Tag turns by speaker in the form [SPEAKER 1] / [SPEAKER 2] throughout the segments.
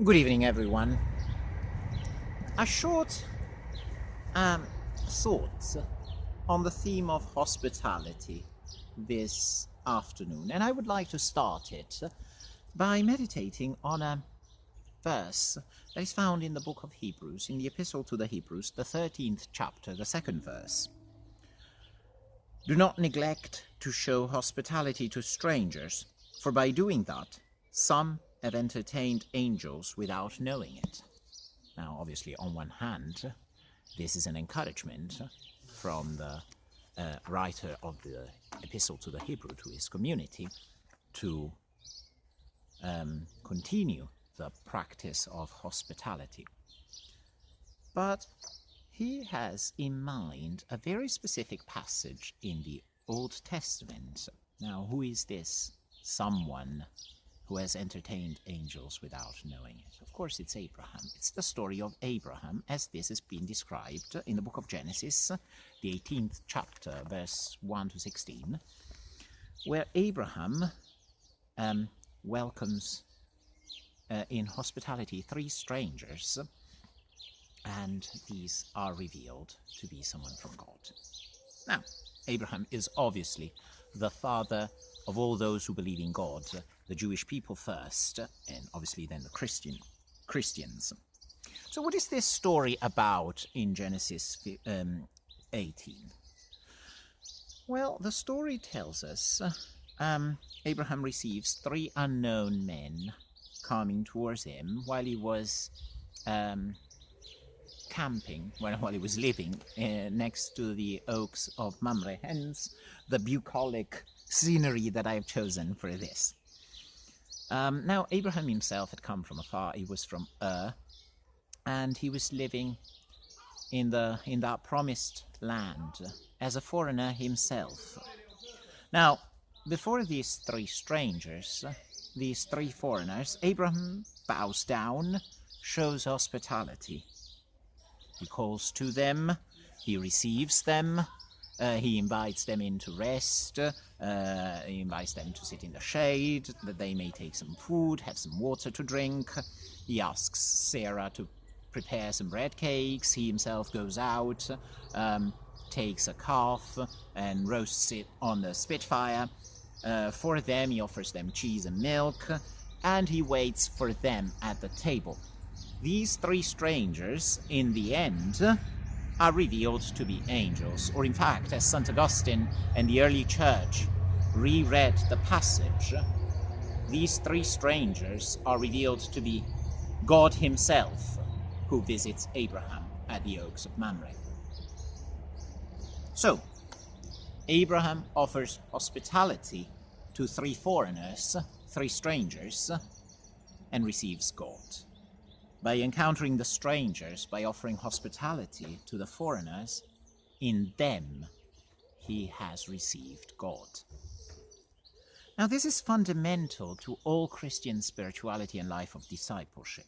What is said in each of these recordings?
[SPEAKER 1] Good evening, everyone. A short thought on the theme of hospitality this afternoon, and I would like to start it by meditating on a verse that is found in the book of Hebrews, in the Epistle to the Hebrews, the 13th chapter, the second verse. Do not neglect to show hospitality to strangers, for by doing that, some have entertained angels without knowing it. Now, obviously, on one hand, this is an encouragement from the writer of the Epistle to the Hebrew to his community to continue the practice of hospitality. But he has in mind a very specific passage in the Old Testament. Now, who is this someone who has entertained angels without knowing it? Of course, it's Abraham. It's the story of Abraham, as this has been described in the book of Genesis, the 18th chapter, verse 1 to 16, where Abraham welcomes in hospitality 3 strangers, and these are revealed to be someone from God. Now, Abraham is obviously the father of all those who believe in God, the Jewish people first, and obviously then the Christians. So what is this story about in Genesis 18? Well, the story tells us Abraham receives 3 unknown men coming towards him while he was camping, while he was living next to the oaks of Mamre, hence the bucolic scenery that I have chosen for this. Now, Abraham himself had come from afar. He was from Ur, and he was living in that promised land as a foreigner himself. Now, before these 3 strangers, these 3 foreigners, Abraham bows down, shows hospitality. He calls to them, he receives them, he invites them in to rest, he invites them to sit in the shade, that they may take some food, have some water to drink. He asks Sarah to prepare some bread cakes. He himself goes out, takes a calf and roasts it on the spitfire. For them, he offers them cheese and milk, and he waits for them at the table. These 3 strangers, in the end, are revealed to be angels, or in fact, as St. Augustine and the early church reread the passage, these 3 strangers are revealed to be God himself, who visits Abraham at the oaks of Mamre. So, Abraham offers hospitality to 3 foreigners, 3 strangers, and receives God. By encountering the strangers, by offering hospitality to the foreigners, in them he has received God. Now, this is fundamental to all Christian spirituality and life of discipleship.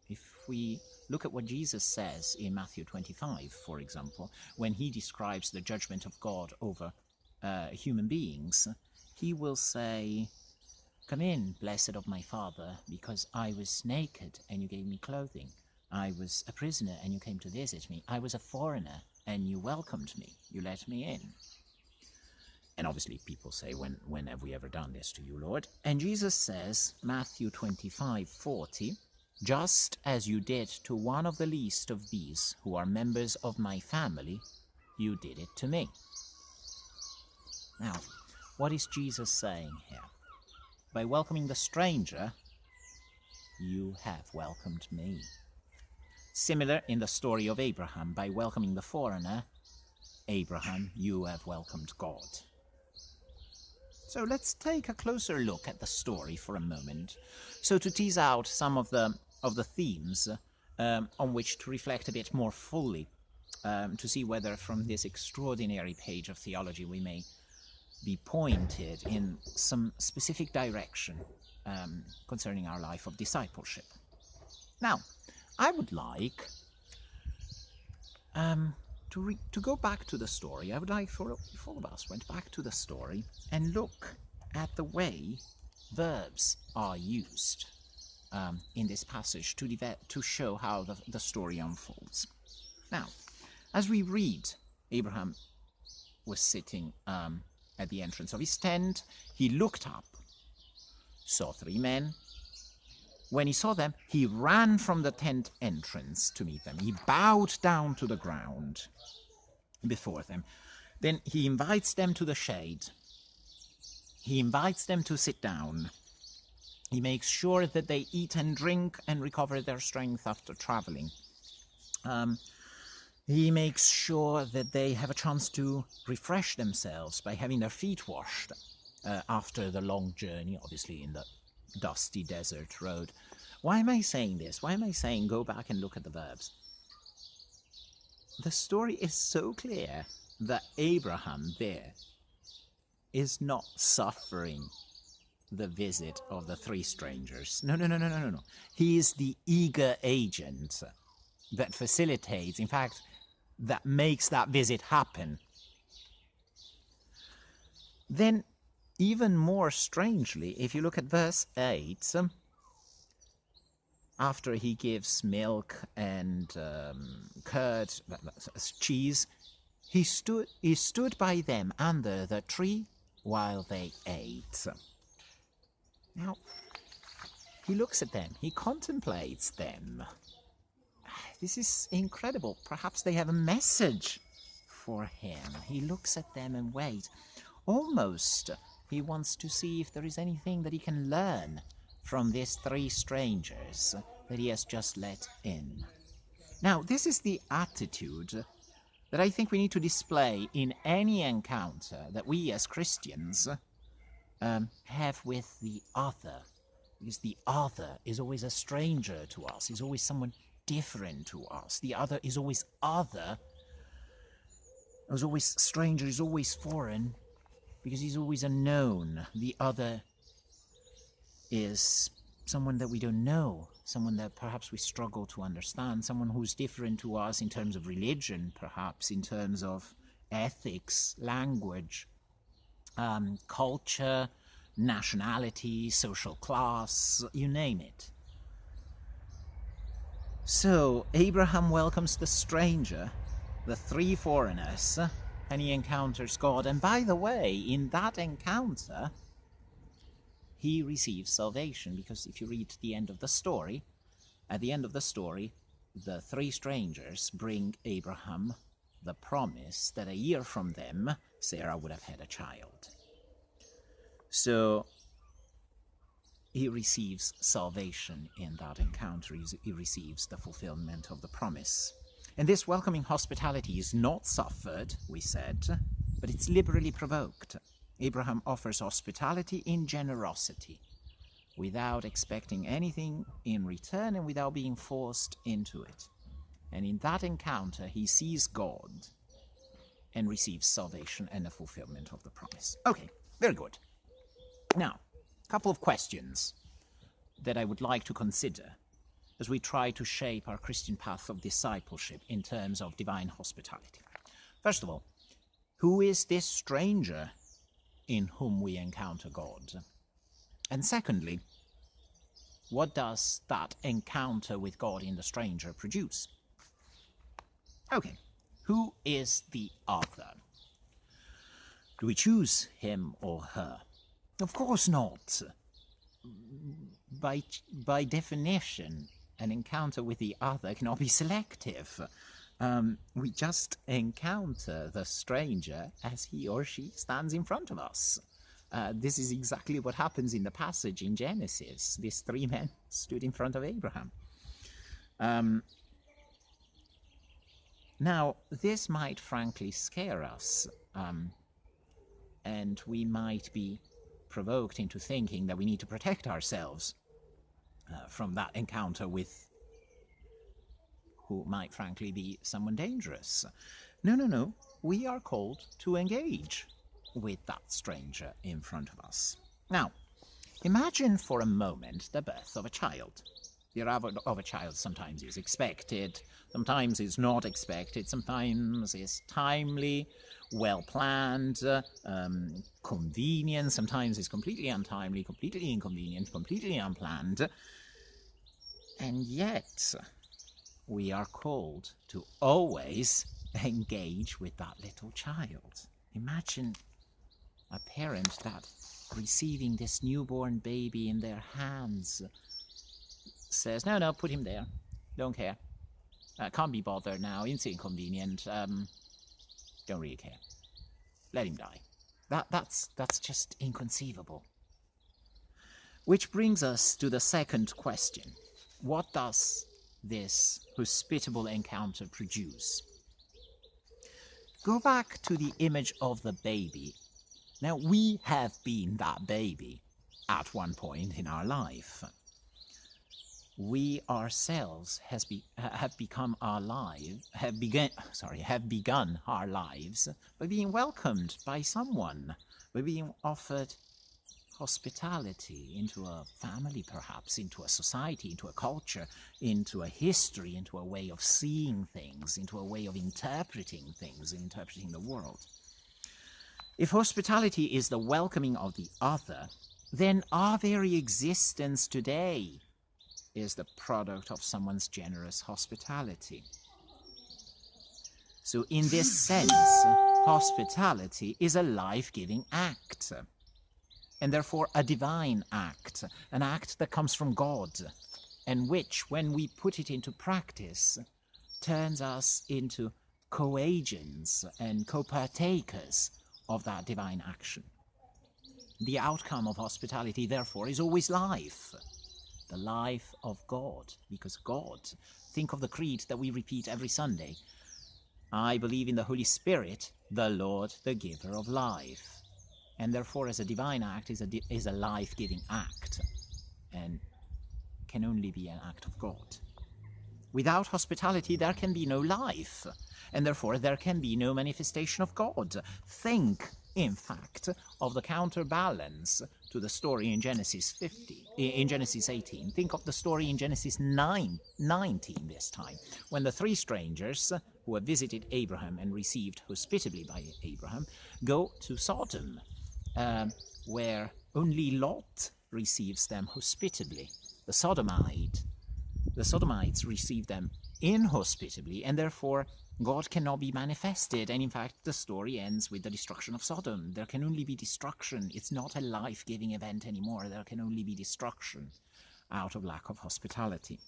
[SPEAKER 1] If we look at what Jesus says in Matthew 25, for example, when he describes the judgment of God over human beings, he will say, "Come in, blessed of my Father, because I was naked and you gave me clothing. I was a prisoner and you came to visit me. I was a foreigner and you welcomed me. You let me in." And obviously people say, when have we ever done this to you, Lord? And Jesus says, Matthew 25:40, "Just as you did to one of the least of these who are members of my family, you did it to me." Now, what is Jesus saying here? By welcoming the stranger, you have welcomed me. Similar in the story of Abraham, by welcoming the foreigner, Abraham, you have welcomed God. So let's take a closer look at the story for a moment, so to tease out some of the themes on which to reflect a bit more fully, to see whether from this extraordinary page of theology we may be pointed in some specific direction concerning our life of discipleship. Now, I would like to go back to the story. I would like for all of us went back to the story and look at the way verbs are used. in this passage to show how the story unfolds. Now, as we read, Abraham was sitting at the entrance of his tent. He looked up, saw 3 men. When he saw them, he ran from the tent entrance to meet them. He bowed down to the ground before them. Then he invites them to the shade. He invites them to sit down. He makes sure that they eat and drink and recover their strength after traveling. He makes sure that they have a chance to refresh themselves by having their feet washed after the long journey, obviously in the dusty desert road. Why am I saying this? Why am I saying go back and look at the verbs? The story is so clear that Abraham there is not suffering the visit of the 3 strangers. No. He is the eager agent that facilitates, in fact, that makes that visit happen. Then, even more strangely, if you look at verse 8, after he gives milk and curd, cheese, he stood by them under the tree while they ate. Now, he looks at them, he contemplates them. This is incredible. Perhaps they have a message for him. He looks at them and waits. Almost he wants to see if there is anything that he can learn from these 3 strangers that he has just let in. Now, this is the attitude that I think we need to display in any encounter that we as Christians have with the other. Because the other is always a stranger to us, is always someone different to us. The other is always other, is always stranger, is always foreign, because he's always unknown. The other is someone that we don't know, someone that perhaps we struggle to understand, someone who's different to us in terms of religion, perhaps in terms of ethics, language, culture, nationality, social class, you name it. So Abraham welcomes the stranger, the 3 foreigners, and he encounters God. And by the way, in that encounter, he receives salvation, because if you read the end of the story, at the end of the story, the 3 strangers bring Abraham the promise that a year from them, Sarah would have had a child. So he receives salvation in that encounter. He receives the fulfillment of the promise. And this welcoming hospitality is not suffered, we said, but it's liberally provoked. Abraham offers hospitality in generosity, without expecting anything in return and without being forced into it. And in that encounter, he sees God and receives salvation and the fulfillment of the promise. Okay, very good. Now, a couple of questions that I would like to consider as we try to shape our Christian path of discipleship in terms of divine hospitality. First of all, who is this stranger in whom we encounter God? And secondly, what does that encounter with God in the stranger produce? Okay, who is the other? Do we choose him or her? Of course not. By definition, an encounter with the other cannot be selective. We just encounter the stranger as he or she stands in front of us. This is exactly what happens in the passage in Genesis. These 3 men stood in front of Abraham. Now, this might frankly scare us, and we might be provoked into thinking that we need to protect ourselves from that encounter with who might frankly be someone dangerous. No. We are called to engage with that stranger in front of us. Now, imagine for a moment the birth of a child. The arrival of a child sometimes is expected, sometimes is not expected, sometimes is timely, well-planned, convenient, sometimes is completely untimely, completely inconvenient, completely unplanned. And yet, we are called to always engage with that little child. Imagine a parent that, receiving this newborn baby in their hands, says, no, put him there. Don't care. Can't be bothered now. It's inconvenient. Don't really care. Let him die. That's just inconceivable. Which brings us to the second question. What does this hospitable encounter produce? Go back to the image of the baby. Now, we have been that baby at one point in our life. We ourselves have begun our lives by being welcomed by someone, by being offered hospitality into a family, perhaps, into a society, into a culture, into a history, into a way of seeing things, into a way of interpreting things, interpreting the world. If hospitality is the welcoming of the other, then our very existence today is the product of someone's generous hospitality. So in this sense, hospitality is a life-giving act, and therefore a divine act, an act that comes from God, and which, when we put it into practice, turns us into co-agents and co-partakers of that divine action. The outcome of hospitality, therefore, is always life, the life of God, because God, think of the creed that we repeat every Sunday, I believe in the Holy Spirit, the Lord, the giver of life. And therefore, as a divine act, is a life-giving act, and can only be an act of God. Without hospitality, there can be no life, and therefore there can be no manifestation of God. Think, in fact, of the counterbalance to the story in Genesis 18. Think of the story in Genesis 19 this time, when the three strangers who have visited Abraham and received hospitably by Abraham go to Sodom, where only Lot receives them hospitably. The Sodomites receive them inhospitably, and therefore God cannot be manifested. And in fact, the story ends with the destruction of Sodom. There can only be destruction. It's not a life-giving event anymore. There can only be destruction out of lack of hospitality.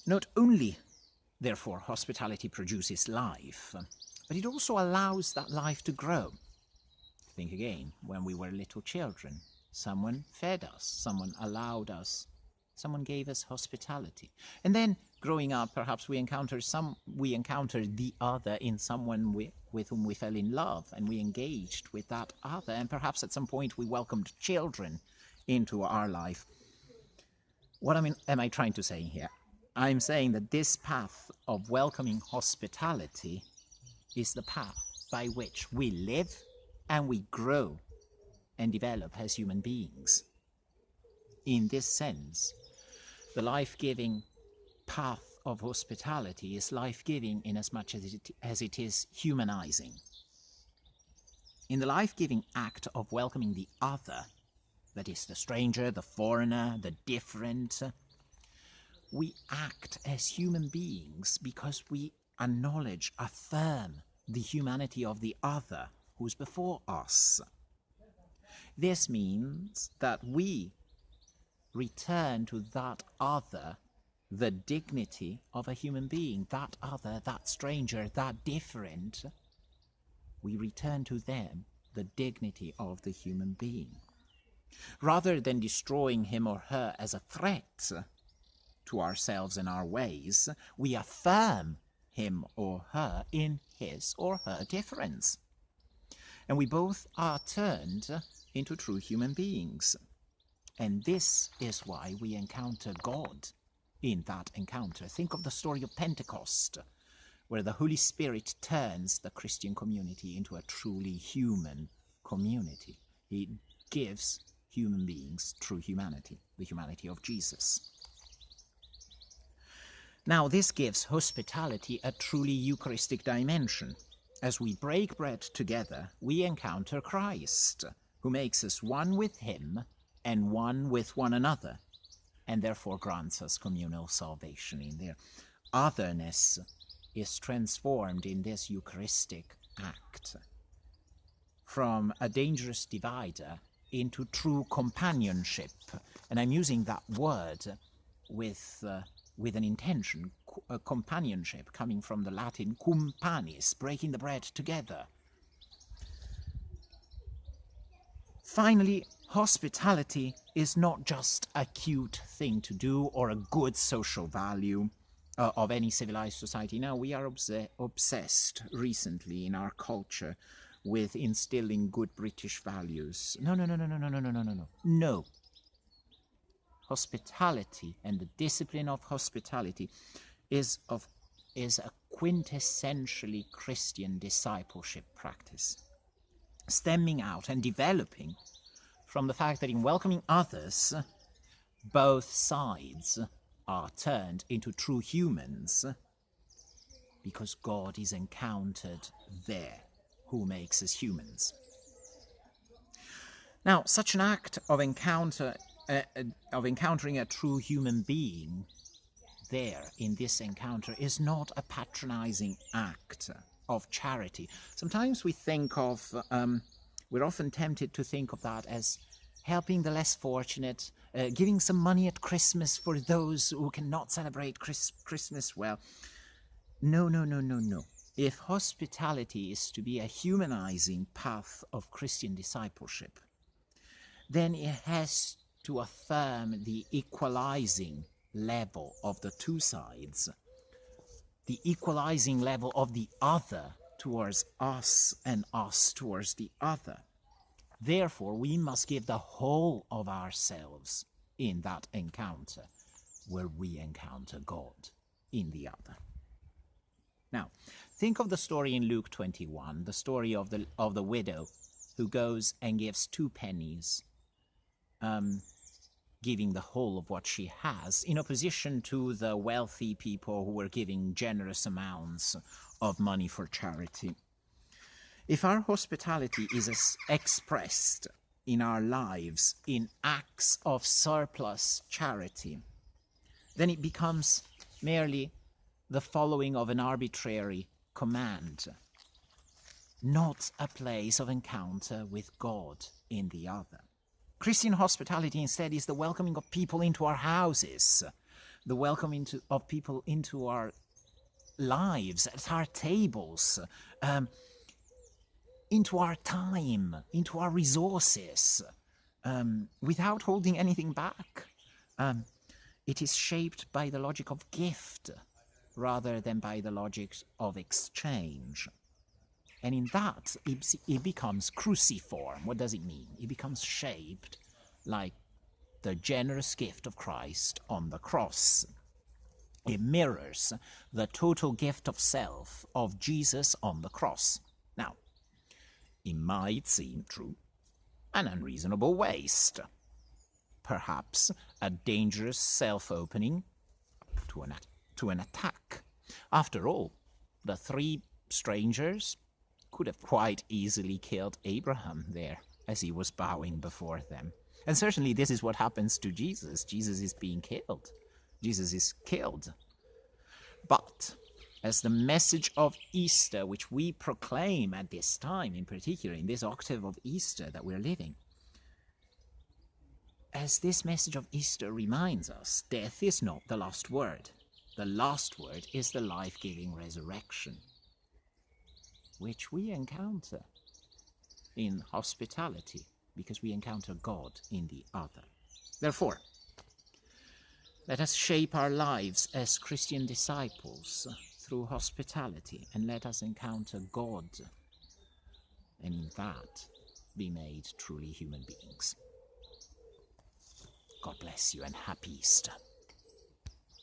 [SPEAKER 1] Not only, therefore, hospitality produces life, but it also allows that life to grow. Think again, when we were little children, someone fed us, someone allowed us, someone gave us hospitality. And then, growing up, perhaps we encountered the other in someone with whom we fell in love, and we engaged with that other, and perhaps at some point we welcomed children into our life. What am I trying to say here? I'm saying that this path of welcoming hospitality is the path by which we live and we grow and develop as human beings. In this sense, the life-giving path of hospitality is life-giving in as much as it is humanizing. In the life-giving act of welcoming the other, that is the stranger, the foreigner, the different, we act as human beings because we acknowledge, affirm the humanity of the other who's before us. This means that we return to that other the dignity of a human being, that other, that stranger, that different. We return to them the dignity of the human being. Rather than destroying him or her as a threat to ourselves and our ways, we affirm him or her in his or her difference. And we both are turned into true human beings. And this is why we encounter God in that encounter. Think of the story of Pentecost, where the Holy Spirit turns the Christian community into a truly human community. He gives human beings true humanity, the humanity of Jesus. Now, this gives hospitality a truly Eucharistic dimension. As we break bread together, we encounter Christ, who makes us one with him and one with one another, and therefore grants us communal salvation in their otherness is transformed in this Eucharistic act from a dangerous divider into true companionship. And I'm using that word with an intention, companionship, coming from the Latin cum panis, breaking the bread together. Finally, hospitality is not just a cute thing to do or a good social value of any civilized society. Now, we are obsessed recently in our culture with instilling good British values. No. No. Hospitality and the discipline of hospitality is a quintessentially Christian discipleship practice, stemming out and developing from the fact that in welcoming others, both sides are turned into true humans because God is encountered there, who makes us humans. Now, such an act of encountering a true human being there in this encounter is not a patronizing act of charity. Sometimes we think of, we're often tempted to think of that as helping the less fortunate, giving some money at Christmas for those who cannot celebrate Christmas well. No. If hospitality is to be a humanizing path of Christian discipleship, then it has to affirm the equalizing level of the two sides, the equalizing level of the other towards us and us towards the other. Therefore, we must give the whole of ourselves in that encounter, where we encounter God in the other. Now, think of the story in Luke 21, the story of the widow who goes and gives 2 pennies, giving the whole of what she has, in opposition to the wealthy people who were giving generous amounts of money for charity. If our hospitality is expressed in our lives in acts of surplus charity, then it becomes merely the following of an arbitrary command, not a place of encounter with God in the other. Christian hospitality instead is the welcoming of people into our houses, the welcoming of people into our lives, at our tables, into our time, into our resources, without holding anything back. It is shaped by the logic of gift rather than by the logic of exchange. And in that, it becomes cruciform. What does it mean? It becomes shaped like the generous gift of Christ on the cross. It mirrors the total gift of self of Jesus on the cross. Now, it might seem true, an unreasonable waste, perhaps a dangerous self-opening to an attack. After all, the 3 strangers could have quite easily killed Abraham there as he was bowing before them. And certainly this is what happens to Jesus. Jesus is being killed. Jesus is killed. But as the message of Easter, which we proclaim at this time, in particular in this octave of Easter that we're living, as this message of Easter reminds us, death is not the last word. The last word is the life-giving resurrection, which we encounter in hospitality, because we encounter God in the other. Therefore, let us shape our lives as Christian disciples through hospitality, and let us encounter God, and in that be made truly human beings. God bless you, and happy Easter.